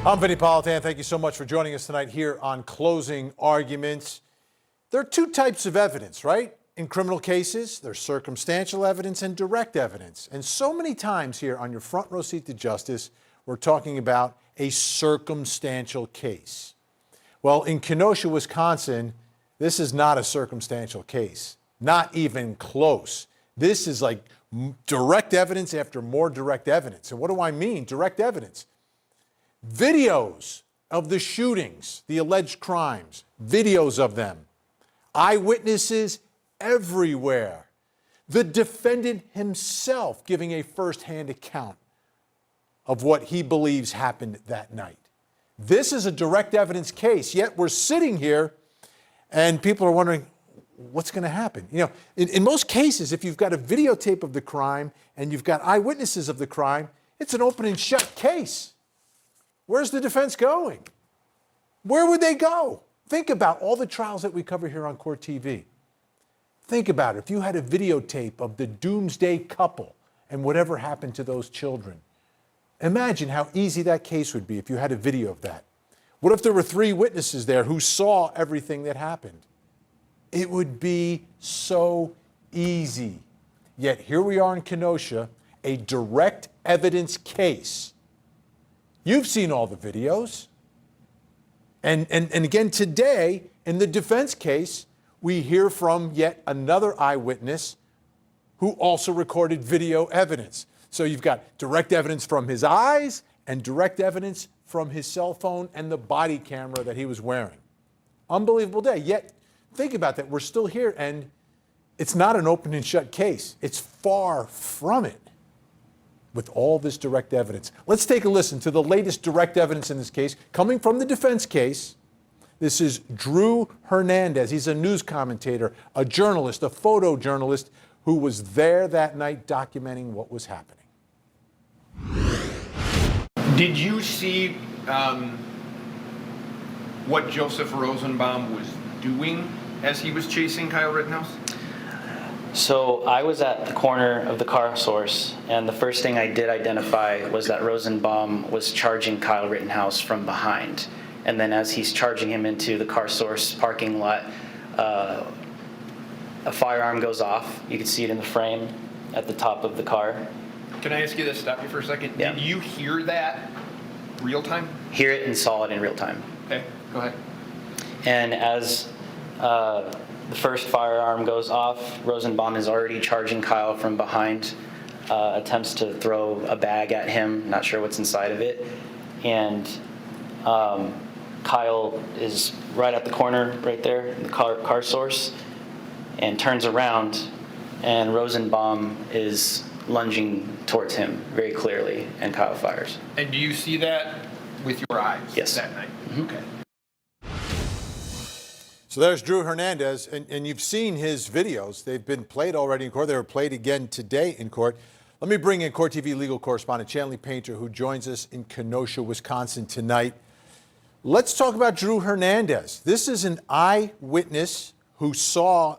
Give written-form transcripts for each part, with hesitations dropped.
I'm Vinny Politan. Thank you so much for joining us tonight here on Closing Arguments. There are two types of evidence, right? In criminal cases, there's circumstantial evidence and direct evidence. And so many times here on your front row seat to justice, we're talking about a circumstantial case. Well, in Kenosha, Wisconsin, this is not a circumstantial case, not even close. This is like direct evidence after more direct evidence. And what do I mean, direct evidence? Videos of the shootings, the alleged crimes, videos of them, eyewitnesses everywhere, the defendant himself giving a firsthand account of what he believes happened that night. This is a direct evidence case, yet we're sitting here and people are wondering, what's going to happen? You know, in most cases, if you've got a videotape of the crime and you've got eyewitnesses of the crime, it's an open and shut case. Where's the defense going? Where would they go? Think about all the trials that we cover here on Court TV. Think about it. If you had a videotape of the doomsday couple and whatever happened to those children, imagine how easy that case would be if you had a video of that. What if there were 3 witnesses there who saw everything that happened? It would be so easy. Yet here we are in Kenosha, a direct evidence case. You've seen all the videos. And again, today, in the defense case, we hear from yet another eyewitness who also recorded video evidence. So you've got direct evidence from his eyes and direct evidence from his cell phone and the body camera that he was wearing. Unbelievable day. Yet, think about that. We're still here, and it's not an open and shut case. It's far from it. With all this direct evidence. Let's take a listen to the latest direct evidence in this case, coming from the defense case. This is Drew Hernandez. He's a news commentator, a journalist, a photojournalist who was there that night documenting what was happening. Did you see what Joseph Rosenbaum was doing as he was chasing Kyle Rittenhouse? So I was at the corner of the car source, and the first thing I did identify was that Rosenbaum was charging Kyle Rittenhouse from behind. And then as he's charging him into the car source parking lot, a firearm goes off. You can see it in the frame at the top of the car. Can I ask you to stop you for a second? Yeah. Did you hear that real time? Hear it and saw it in real time. Okay, go ahead. And as the first firearm goes off, Rosenbaum is already charging Kyle from behind, attempts to throw a bag at him, not sure what's inside of it. And Kyle is right at the corner, right there, in the car source, and turns around, and Rosenbaum is lunging towards him very clearly, and Kyle fires. And do you see that with your eyes? Yes. That night? Mm-hmm. Okay. So there's Drew Hernandez, and you've seen his videos. They've been played already in court. They were played again today in court. Let me bring in Court TV legal correspondent Chanley Painter, who joins us in Kenosha, Wisconsin tonight. Let's talk about Drew Hernandez. This is an eyewitness who saw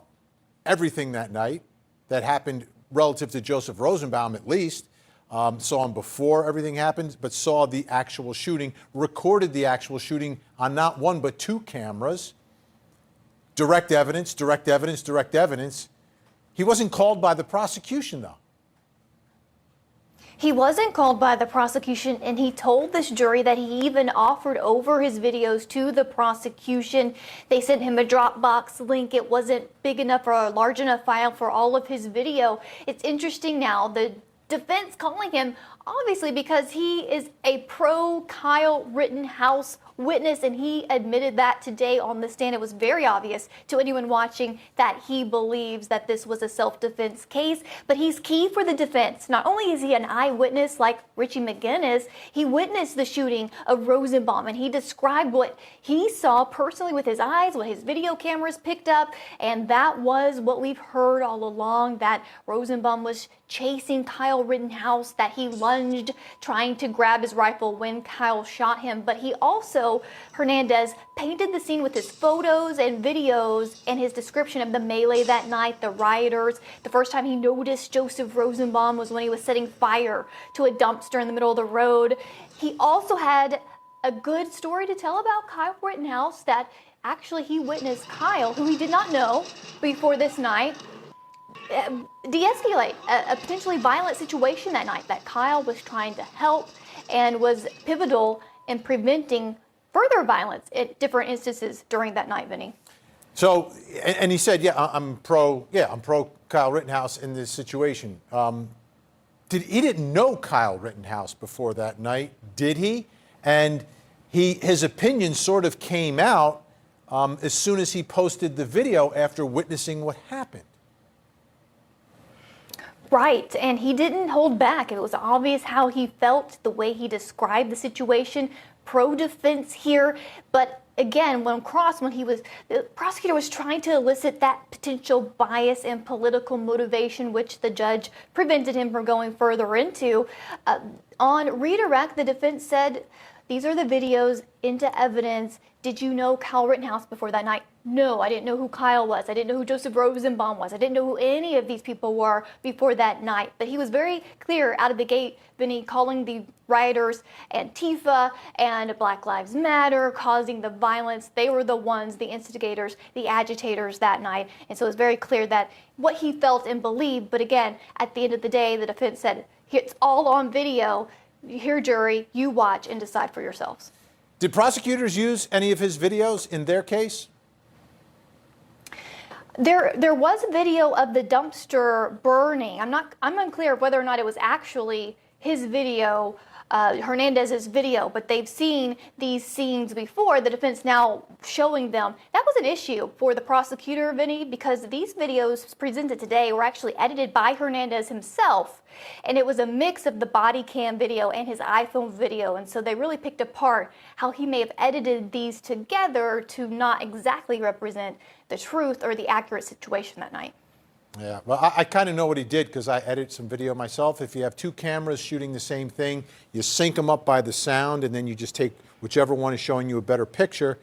everything that night that happened relative to Joseph Rosenbaum, at least. Saw him before everything happened, but saw the actual shooting, recorded the actual shooting on not one but 2 cameras. Direct evidence, direct evidence, direct evidence. He wasn't called by the prosecution, though. He wasn't called by the prosecution, and he told this jury that he even offered over his videos to the prosecution. They sent him a Dropbox link. It wasn't big enough or a large enough file for all of his video. It's interesting now, the defense calling him, obviously because he is a pro-Kyle Rittenhouse witness, and he admitted that today on the stand. It was very obvious to anyone watching that he believes that this was a self-defense case, but he's key for the defense. Not only is he an eyewitness like Richie McGinnis, he witnessed the shooting of Rosenbaum, and he described what he saw personally with his eyes, what his video cameras picked up, and that was what we've heard all along, that Rosenbaum was chasing Kyle Rittenhouse, that he lunged trying to grab his rifle when Kyle shot him. But he also, Hernandez, painted the scene with his photos and videos and his description of the melee that night, the rioters. The first time he noticed Joseph Rosenbaum was when he was setting fire to a dumpster in the middle of the road. He also had a good story to tell about Kyle Rittenhouse, that actually he witnessed Kyle, who he did not know before this night, de-escalate a potentially violent situation that night, that Kyle was trying to help and was pivotal in preventing further violence at different instances during that night, Vinny. So, and he said, I'm pro Kyle Rittenhouse in this situation. He didn't know Kyle Rittenhouse before that night, did he? And his opinion sort of came out as soon as he posted the video after witnessing what happened. Right, and he didn't hold back. It was obvious how he felt, the way he described the situation, pro-defense here. But again, when the prosecutor was trying to elicit that potential bias and political motivation, which the judge prevented him from going further into. On redirect, the defense said, these are the videos into evidence. Did you know Kyle Rittenhouse before that night? No, I didn't know who Kyle was. I didn't know who Joseph Rosenbaum was. I didn't know who any of these people were before that night. But he was very clear out of the gate, Vinny, calling the rioters Antifa and Black Lives Matter, causing the violence. They were the ones, the instigators, the agitators that night. And so it was very clear that what he felt and believed. But again, at the end of the day, the defense said, it's all on video. Here, jury, you watch and decide for yourselves. Did prosecutors use any of his videos in their case? There was a video of the dumpster burning. I'm unclear of whether or not it was actually his video, Hernandez's video, but they've seen these scenes before, the defense now showing them. That was an issue for the prosecutor, Vinny, because these videos presented today were actually edited by Hernandez himself, and it was a mix of the body cam video and his iPhone video, and so they really picked apart how he may have edited these together to not exactly represent the truth or the accurate situation that night. Yeah, well, I kind of know what he did because I edit some video myself. If you have two cameras shooting the same thing, you sync them up by the sound, and then you just take whichever one is showing you a better picture.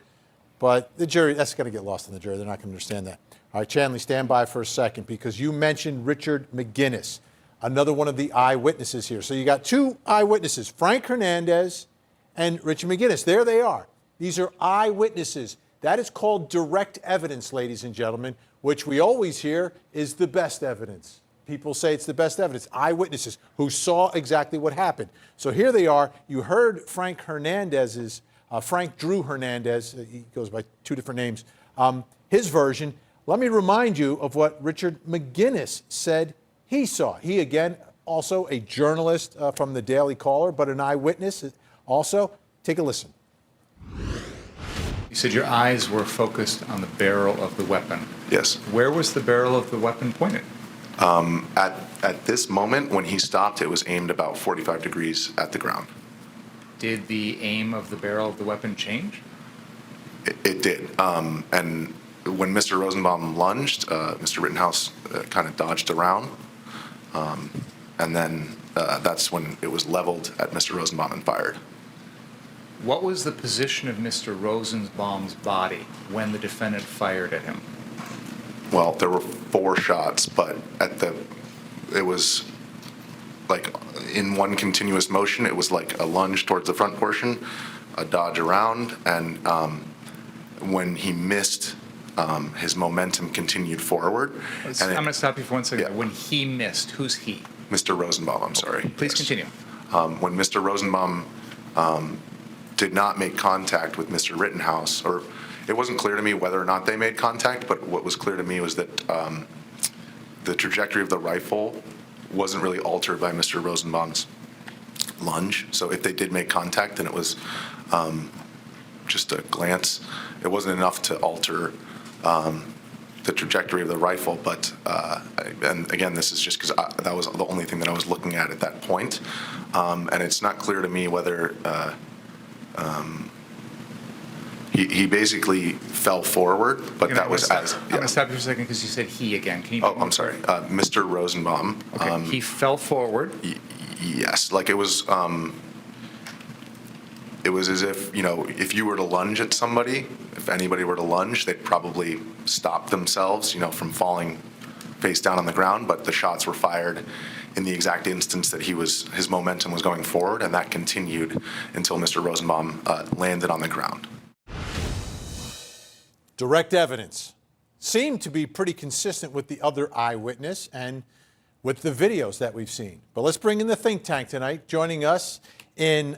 But the jury, that's going to get lost on the jury. They're not going to understand that. All right, Chanley, stand by for a second because you mentioned Richard McGinnis, another one of the eyewitnesses here. So you got two eyewitnesses, Frank Hernandez and Richard McGinnis. There they are. These are eyewitnesses. That is called direct evidence, ladies and gentlemen, which we always hear is the best evidence. People say it's the best evidence. Eyewitnesses who saw exactly what happened. So here they are. You heard Frank Drew Hernandez, he goes by two different names, his version. Let me remind you of what Richard McGinnis said he saw. He, again, also a journalist from the Daily Caller, but an eyewitness also. Take a listen. You said your eyes were focused on the barrel of the weapon. Yes. Where was the barrel of the weapon pointed? At this moment, when he stopped, it was aimed about 45 degrees at the ground. Did the aim of the barrel of the weapon change? It did. And when Mr. Rosenbaum lunged, Mr. Rittenhouse kind of dodged around. And then that's when it was leveled at Mr. Rosenbaum and fired. What was the position of Mr. Rosenbaum's body when the defendant fired at him? Well, there were 4 shots, but it was like in one continuous motion. It was like a lunge towards the front portion, a dodge around, and when he missed, his momentum continued forward. I'm going to stop you for 1 second. Yeah. When he missed, who's he? Mr. Rosenbaum, I'm sorry. Please Yes. continue. When Mr. Rosenbaum did not make contact with Mr. Rittenhouse, or it wasn't clear to me whether or not they made contact, but what was clear to me was that the trajectory of the rifle wasn't really altered by Mr. Rosenbaum's lunge. So if they did make contact, then it was just a glance. It wasn't enough to alter the trajectory of the rifle, but and again, this is just because that was the only thing that I was looking at that point, and it's not clear to me whether he basically fell forward, but that was as. I'm going to stop you for a second because you said he again. Can you? Oh, I'm sorry, Mr. Rosenbaum. Okay. He fell forward. Yes, like it was as if, if you were to lunge at somebody, if anybody were to lunge, they'd probably stop themselves, from falling face down on the ground, but the shots were fired in the exact instance that his momentum was going forward, and that continued until Mr. Rosenbaum landed on the ground. Direct evidence seemed to be pretty consistent with the other eyewitness and with the videos that we've seen. But let's bring in the think tank tonight. Joining us in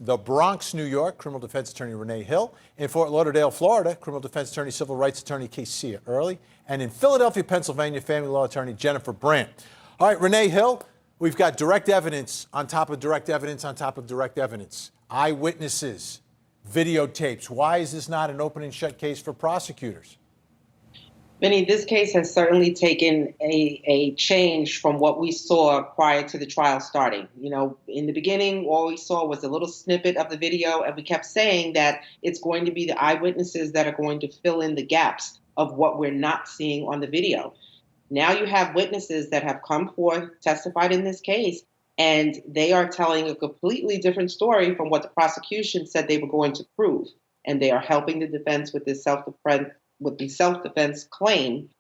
the Bronx, New York, criminal defense attorney Renee Hill. In Fort Lauderdale, Florida, criminal defense attorney, civil rights attorney Kesia Early. And in Philadelphia, Pennsylvania, family law attorney Jennifer Brandt. All right, Renee Hill, we've got direct evidence on top of direct evidence on top of direct evidence. Eyewitnesses, videotapes. Why is this not an open and shut case for prosecutors? Vinny, this case has certainly taken a change from what we saw prior to the trial starting. You know, in the beginning, all we saw was a little snippet of the video, and we kept saying that it's going to be the eyewitnesses that are going to fill in the gaps of what we're not seeing on the video. Now you have witnesses that have come forth, testified in this case, and they are telling a completely different story from what the prosecution said they were going to prove. And they are helping the defense with this self-defense claim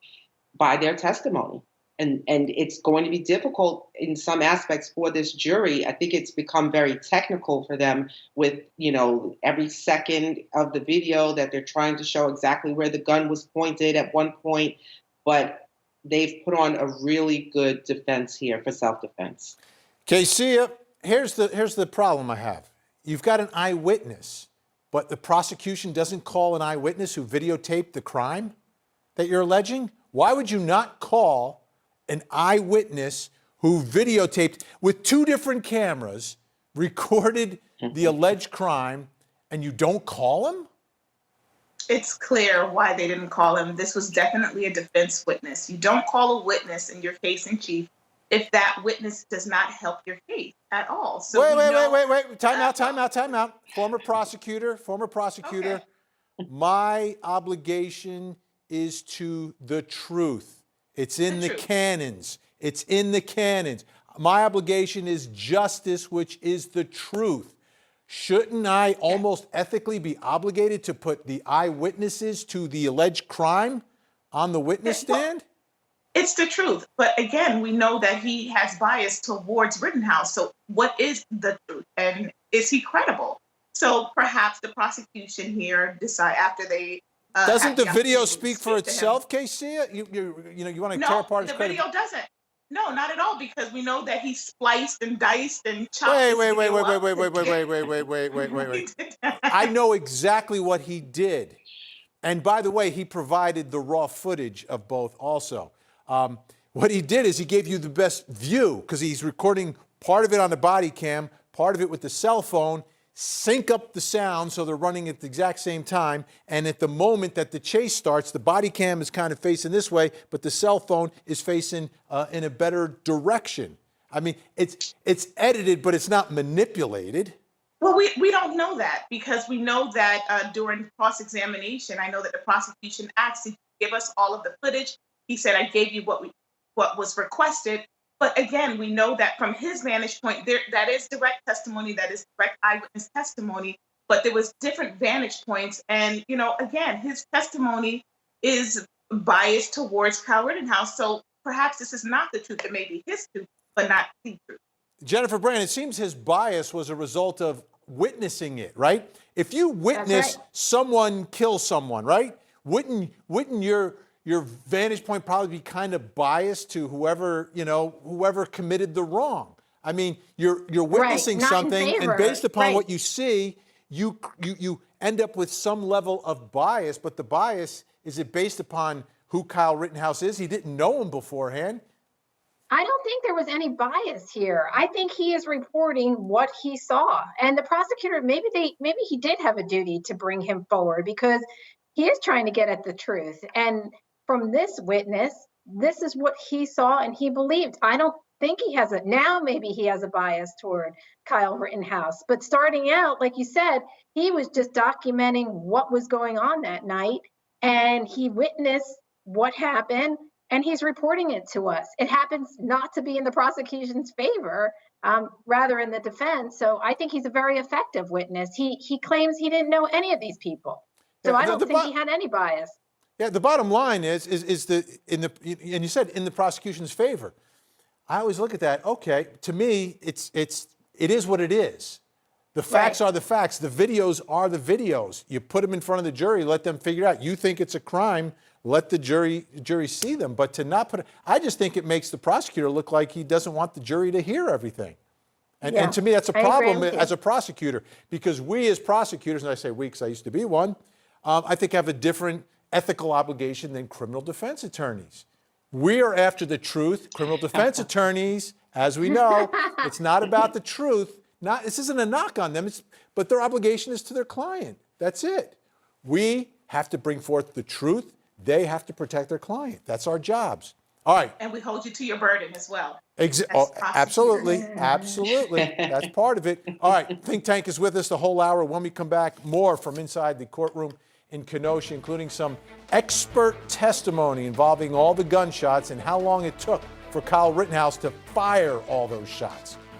by their testimony. And it's going to be difficult in some aspects for this jury. I think it's become very technical for them with, you know, every second of the video that they're trying to show exactly where the gun was pointed at one point. But they've put on a really good defense here for self-defense. Kesia, here's the problem I have. You've got an eyewitness, but the prosecution doesn't call an eyewitness who videotaped the crime that you're alleging? Why would you not call an eyewitness who videotaped with two different cameras, recorded the alleged crime, and you don't call him? It's clear why they didn't call him. This was definitely a defense witness. You don't call a witness in your case in chief if that witness does not help your case at all. So Wait. Time out. Former prosecutor. Okay. My obligation is to the truth. It's in the canons. My obligation is justice, which is the truth. Shouldn't I almost ethically be obligated to put the eyewitnesses to the alleged crime on the witness stand? It's the truth. But again, we know that he has bias towards Rittenhouse. So what is the truth? And is he credible? So perhaps the prosecution here decide after they doesn't the video speak for itself, Kesia? You want to tear apart his credibility? No, the video doesn't. No, not at all, because we know that he spliced and diced and chopped. Wait. I know exactly what he did. And by the way, he provided the raw footage of both also. What he did is he gave you the best view because he's recording part of it on the body cam, part of it with the cell phone, sync up the sound so they're running at the exact same time. And at the moment that the chase starts, the body cam is kind of facing this way, but the cell phone is facing in a better direction. I mean, it's edited, but it's not manipulated. Well, we don't know that because we know that during cross-examination, I know that the prosecution asked, "Did you give us all of the footage?" He said, "I gave you what was requested." But again, we know that from his vantage point, that is direct testimony, that is direct eyewitness testimony, but there was different vantage points. And, you know, again, his testimony is biased towards Kyle Rittenhouse. So perhaps this is not the truth. It may be his truth, but not the truth. Jennifer Brandt, it seems his bias was a result of witnessing it, right? If you witness someone kill someone, right? Wouldn't your vantage point probably be kind of biased to whoever committed the wrong? I mean, you're witnessing something, and based upon what you see, you end up with some level of bias. But the bias, is it based upon who Kyle Rittenhouse is? He didn't know him beforehand. I don't think there was any bias here. I think he is reporting what he saw, and the prosecutor maybe he did have a duty to bring him forward because he is trying to get at the truth. And from this witness, this is what he saw and he believed. I don't think maybe he has a bias toward Kyle Rittenhouse. But starting out, like you said, he was just documenting what was going on that night. And he witnessed what happened and he's reporting it to us. It happens not to be in the prosecution's favor, rather in the defense. So I think he's a very effective witness. He claims he didn't know any of these people. So I don't think he had any bias. Yeah, the bottom line is and you said in the prosecution's favor. I always look at that. Okay, to me, it is what it is. The facts are the facts. The videos are the videos. You put them in front of the jury, let them figure it out. You think it's a crime, let the jury see them. But to not put it, I just think it makes the prosecutor look like he doesn't want the jury to hear everything. And to me, that's a problem as a prosecutor, because we as prosecutors, and I say we because I used to be one, I think have a different ethical obligation than criminal defense attorneys. We are after the truth. Criminal defense attorneys, as we know, it's not about the truth. This isn't a knock on them, but their obligation is to their client. That's it. We have to bring forth the truth. They have to protect their client. That's our jobs. All right. And we hold you to your burden as well. Absolutely. Absolutely. That's part of it. All right. Think Tank is with us the whole hour. When we come back, more from inside the courtroom in Kenosha, including some expert testimony involving all the gunshots and how long it took for Kyle Rittenhouse to fire all those shots.